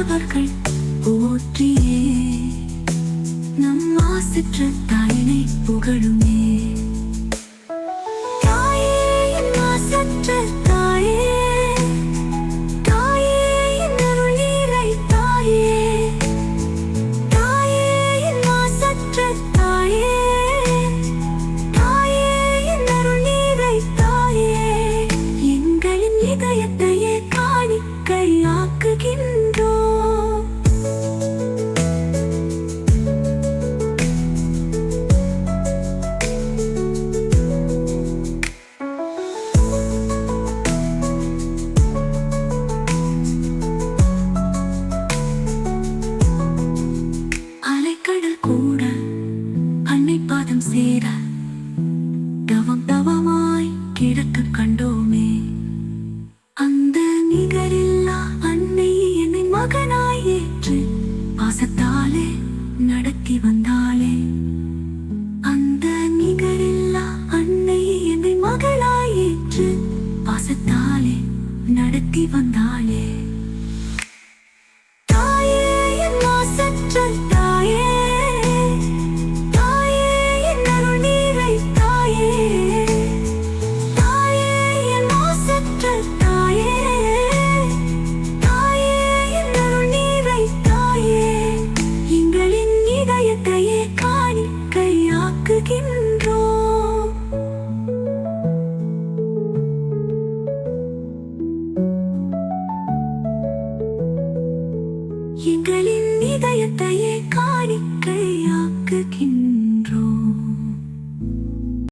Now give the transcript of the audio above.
பெற்றவர்கள் போற்றியே நம் மாசற்ற தாயினை புகழுமே. தாயே என் மாசற்ற தாயே, தாயே என் அருள் நீரை தாயே, தாயே என் மாசற்ற தாயே, தாயே என் அருள் நீரை தாயே. எங்களின் இதயத்தையே காணிக்கையாக்குகின்றோம். அலைக்கடல் கூட அன்னை பாதம் சேர தவம் தவமாய் கிடக்க கண்டோமே. அந்த நிகரில்லா அன்னை என்னை மகனாய் ஏற்று பாசத்தாலே நடத்தி வந்தாளே. அந்த நிகரில்லா அன்னை என்னை மகளாய் ஏற்று பாசத்தாலே நடத்தி வந்தாளே.